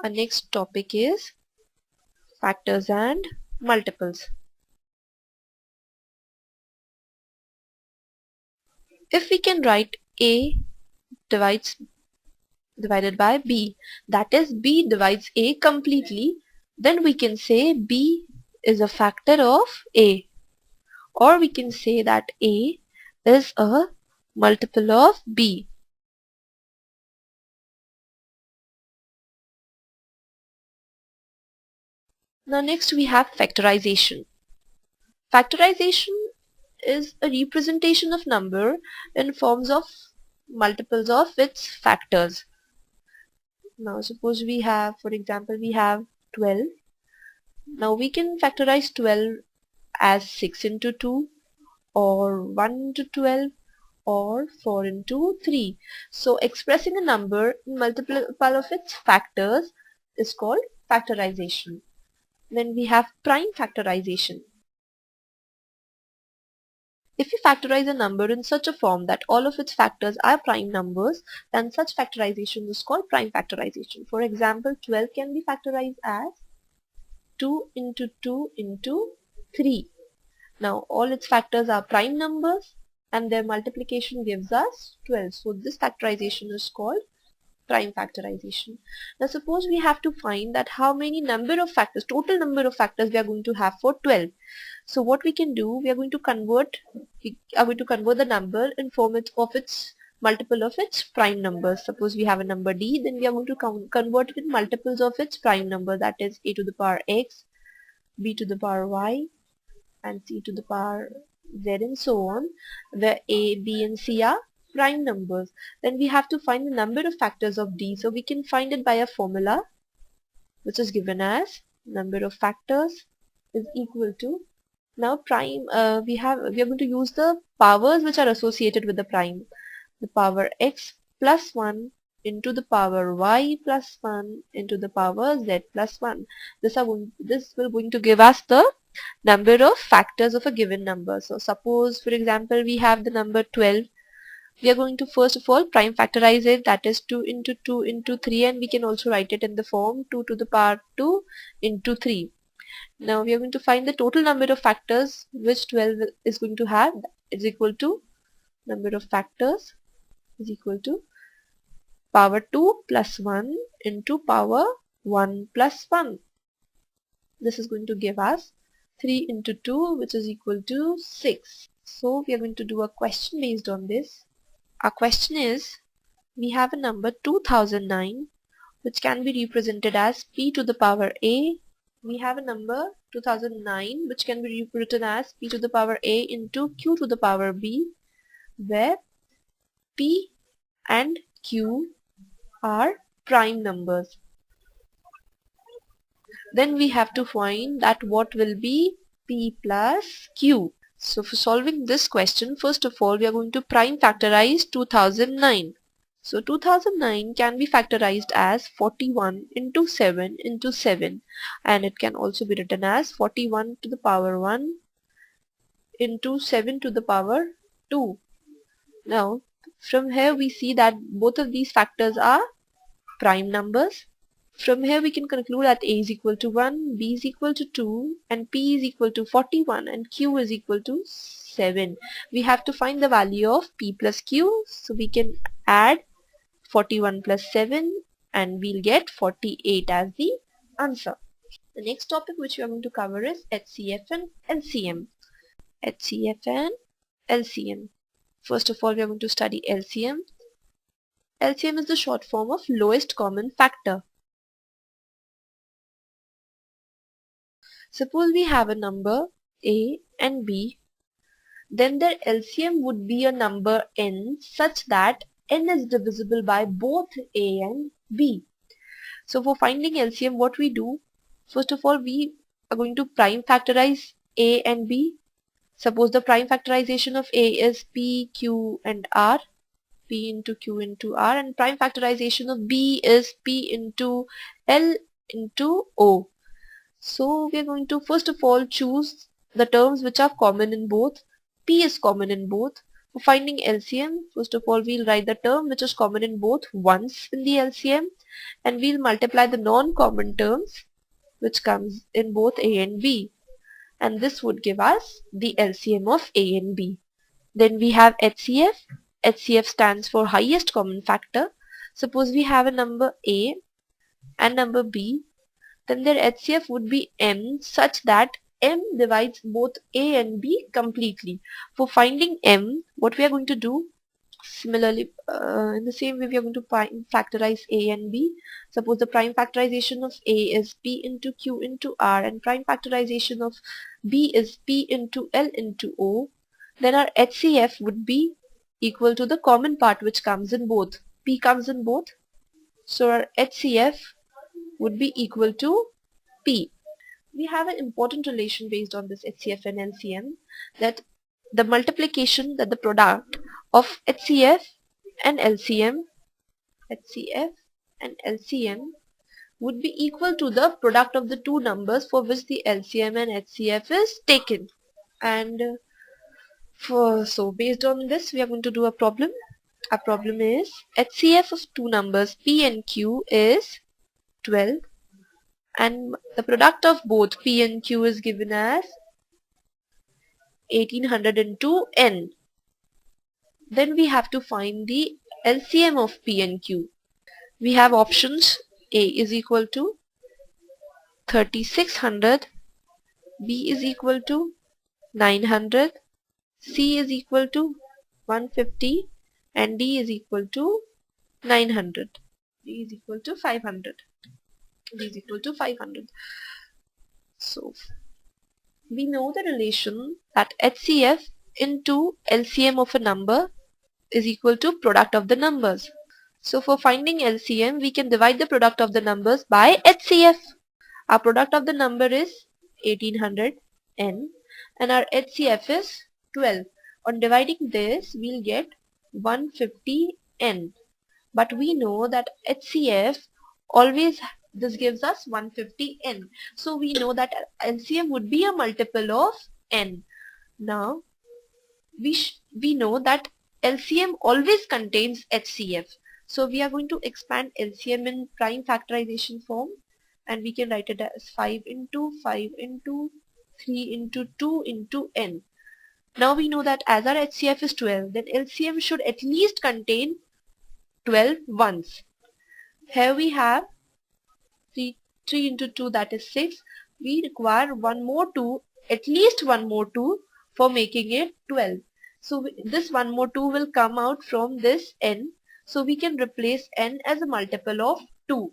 Our next topic is factors and multiples. If we can write A divided by B, that is B divides A completely, then we can say B is a factor of A, or we can say that A is a multiple of B. Now next we have factorization. Factorization is a representation of number in forms of multiples of its factors. Now suppose we have, for example, we have 12. Now we can factorize 12 as 6 into 2, or 1 into 12, or 4 into 3. So expressing a number in multiple of its factors is called factorization. Then we have prime factorization. If we factorize a number in such a form that all of its factors are prime numbers, then such factorization is called prime factorization. For example, 12 can be factorized as 2 into 2 into 3. Now all its factors are prime numbers and their multiplication gives us 12. So this factorization is called prime factorization. Now suppose we have to find that how many number of factors, total number of factors we are going to have for 12. So what we can do, we are going to convert the number in form of its multiple of its prime numbers. Suppose we have a number D, then we are going to convert it in multiples of its prime number, that is a to the power x, b to the power y, and c to the power z, and so on, where a, b and c are prime numbers. Then we have to find the number of factors of D, so we can find it by a formula which is given as number of factors is equal to, now prime, we are going to use the powers which are associated with the prime. The power x plus 1 into the power y plus 1 into the power z plus 1. This will going to give us the number of factors of a given number. So suppose, for example, we have the number 12. We are going to first of all prime factorize it, that is 2 into 2 into 3, and we can also write it in the form 2 to the power 2 into 3. Now we are going to find the total number of factors which 12 is going to have, is equal to number of factors is equal to power 2 plus 1 into power 1 plus 1. This is going to give us 3 into 2, which is equal to 6. So we are going to do a question based on this. Our question is, we have a number 2009 which can be represented as p to the power a. We have a number 2009 which can be rewritten as p to the power a into q to the power b, where p and q are prime numbers. Then we have to find that what will be p plus q. So for solving this question, first of all, we are going to prime factorize 2009. So 2009 can be factorized as 41 into 7 into 7, and it can also be written as 41 to the power 1 into 7 to the power 2. Now from here we see that both of these factors are prime numbers. From here we can conclude that a is equal to 1, b is equal to 2, and p is equal to 41, and q is equal to 7. We have to find the value of p plus q, so we can add 41 plus 7 and we'll get 48 as the answer. The next topic which we are going to cover is HCF and LCM. HCF and LCM. First of all, we are going to study LCM. LCM is the short form of lowest common factor. Suppose we have a number A and B, then their LCM would be a number n such that n is divisible by both A and B. So for finding LCM, what we do, first of all, we are going to prime factorize A and B. Suppose the prime factorization of A is P, Q and R, P into Q into R, and prime factorization of B is P into L into O. So we are going to first of all choose the terms which are common in both. P is common in both. For finding LCM, first of all we'll write the term which is common in both once in the LCM, and we'll multiply the non-common terms which comes in both A and B, and this would give us the LCM of A and B. Then we have HCF. HCF stands for highest common factor. Suppose we have a number A and number B, then their HCF would be M such that M divides both A and B completely. For finding M, what we are going to do, similarly in the same way we are going to factorize A and B. Suppose the prime factorization of A is P into Q into R, and prime factorization of B is P into L into O. Then our HCF would be equal to the common part which comes in both. P comes in both, so our HCF would be equal to P. We have an important relation based on this HCF and LCM, that the multiplication, that the product of HCF and LCM would be equal to the product of the two numbers for which the LCM and HCF is taken. And so based on this we are going to do a problem. Our problem is HCF of two numbers P and Q is 12, and the product of both P and Q is given as 1802N. Then we have to find the LCM of P and Q. We have options. A is equal to 3600, B is equal to 900, C is equal to 150, and D is equal to 900. D is equal to 500. D is equal to 500. So we know the relation that HCF into LCM of a number is equal to product of the numbers. So for finding LCM, we can divide the product of the numbers by HCF. Our product of the number is 1800N and our HCF is 12. On dividing this, we'll get 150N. But we know that HCF always, this gives us 150N. So we know that LCM would be a multiple of N. Now, we know that LCM always contains HCF. So we are going to expand LCM in prime factorization form, and we can write it as 5 into 5 into 3 into 2 into N. Now we know that as our HCF is 12, then LCM should at least contain 12 ones. Here we have 3 into 2, that is 6. We require one more 2, at least one more 2 for making it 12. So this one more 2 will come out from this N. So we can replace N as a multiple of 2.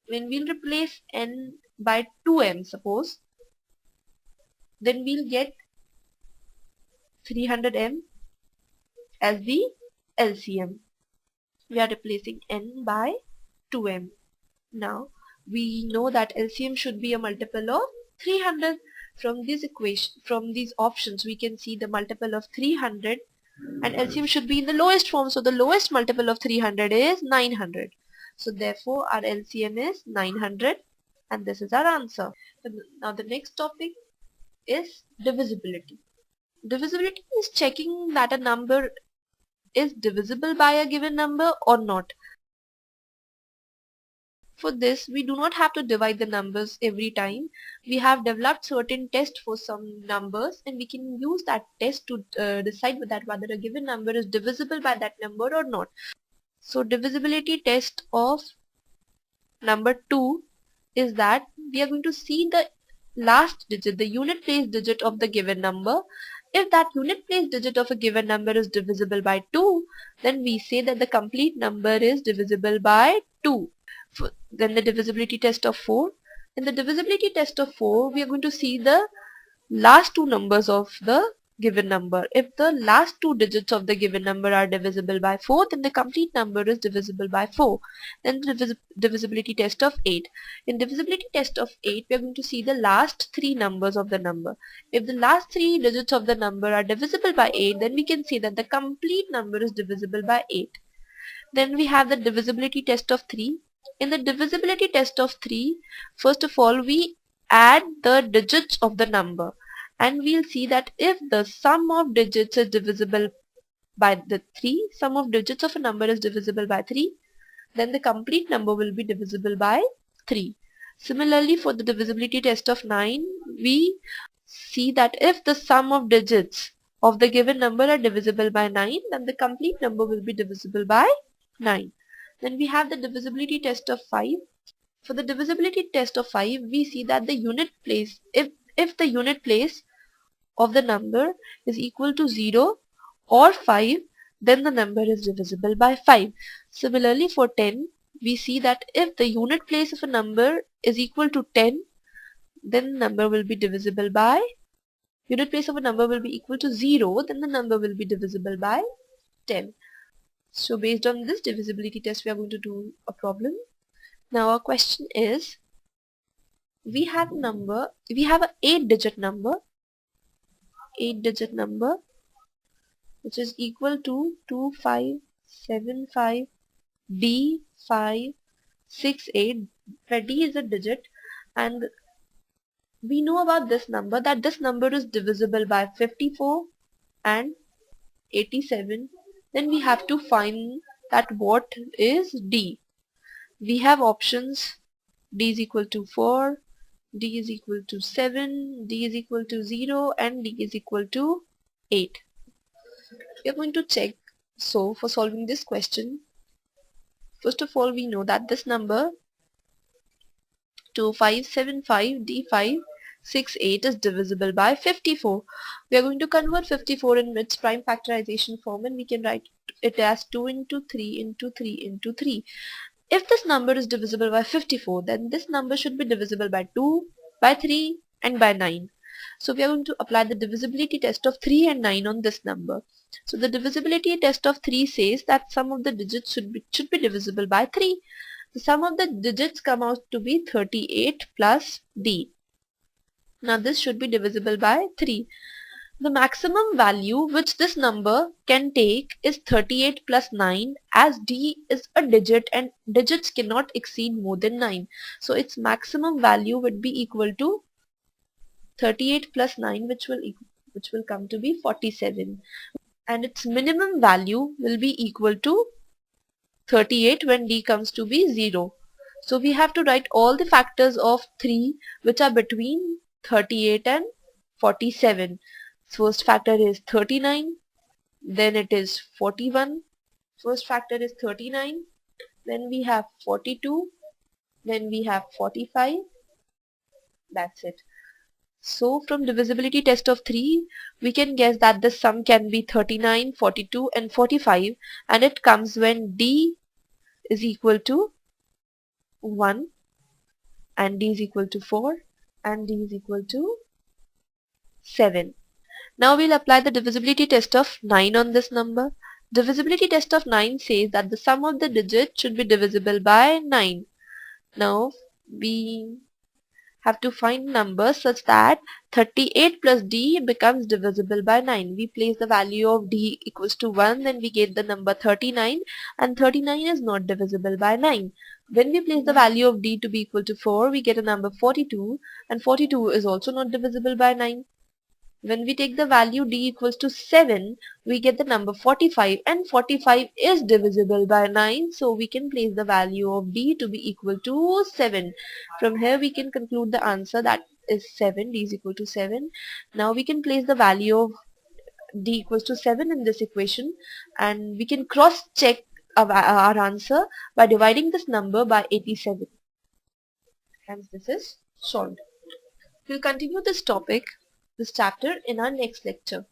When we'll replace N by 2M, suppose, then we'll get 300M as the LCM. We are replacing N by 2M. Now we know that LCM should be a multiple of 300. From this equation, from these options, we can see the multiple of 300, and LCM should be in the lowest form. So the lowest multiple of 300 is 900. So therefore our LCM is 900, and this is our answer. Now the next topic is divisibility. Divisibility is checking that a number is divisible by a given number or not. For this, we do not have to divide the numbers every time. We have developed certain tests for some numbers, and we can use that test to decide whether a given number is divisible by that number or not. So divisibility test of number 2 is that we are going to see the last digit, the unit place digit of the given number. If that unit place digit of a given number is divisible by 2, then we say that the complete number is divisible by 2. Then the divisibility test of 4. In the divisibility test of 4, we are going to see the last two numbers of the given number. If the last two digits of the given number are divisible by 4, then the complete number is divisible by 4. Then the divisibility test of 8. In divisibility test of 8, we are going to see the last three numbers of the number. If the last three digits of the number are divisible by 8, then we can say that the complete number is divisible by 8. Then we have the divisibility test of 3. In the divisibility test of 3, first of all, we add the digits of the number. and we'll see that if the sum of digits is divisible by the 3, sum of digits of a number is divisible by 3, then the complete number will be divisible by 3. Similarly, for the divisibility test of 9, we see that if the sum of digits of the given number are divisible by 9, then the complete number will be divisible by 9. Then we have the divisibility test of 5. For the divisibility test of 5, we see that the unit place, if the unit place of the number is equal to 0 or 5, then the number is divisible by 5. Similarly, for 10, we see that if the unit place of a number is equal to 10, then the number will be divisible by, unit place of a number will be equal to 0, then the number will be divisible by 10. So based on this divisibility test, we are going to do a problem. Now our question is, we have a 8-digit number, which is equal to 2575D568, where D is a digit, and we know about this number that this number is divisible by 54 and 87. Then we have to find that what is D. We have options: D is equal to 4, D is equal to 7, D is equal to 0, and D is equal to 8. We are going to check. So for solving this question, first of all, we know that this number 2575D568 is divisible by 54. We are going to convert 54 in its prime factorization form, and we can write it as 2 into 3 into 3 into 3. If this number is divisible by 54, then this number should be divisible by 2, by 3, and by 9. So we are going to apply the divisibility test of 3 and 9 on this number. So the divisibility test of 3 says that sum of the digits should be divisible by 3. The sum of the digits come out to be 38 plus D. Now this should be divisible by 3. The maximum value which this number can take is 38 plus 9, as D is a digit and digits cannot exceed more than 9. So its maximum value would be equal to 38 plus 9, which will come to be 47. And its minimum value will be equal to 38 when D comes to be 0. So we have to write all the factors of 3 which are between 38 and 47. First factor is 39, then it is 41. First factor is 39, then we have 42, then we have 45. That's it. So from divisibility test of 3, we can guess that the sum can be 39, 42 and 45, and it comes when D is equal to 1 and D is equal to 4 and D is equal to 7. Now we'll apply the divisibility test of 9 on this number. Divisibility test of 9 says that the sum of the digits should be divisible by 9. Now we have to find numbers such that 38 plus D becomes divisible by 9. We place the value of D equals to 1, then we get the number 39, and 39 is not divisible by 9. When we place the value of D to be equal to 4, we get a number 42, and 42 is also not divisible by 9. When we take the value D equals to 7, we get the number 45, and 45 is divisible by 9, so we can place the value of D to be equal to 7. From here we can conclude the answer, that is 7, D is equal to 7. Now we can place the value of D equals to 7 in this equation, and we can cross check our answer by dividing this number by 87. Hence this is solved. We'll continue this chapter in our next lecture.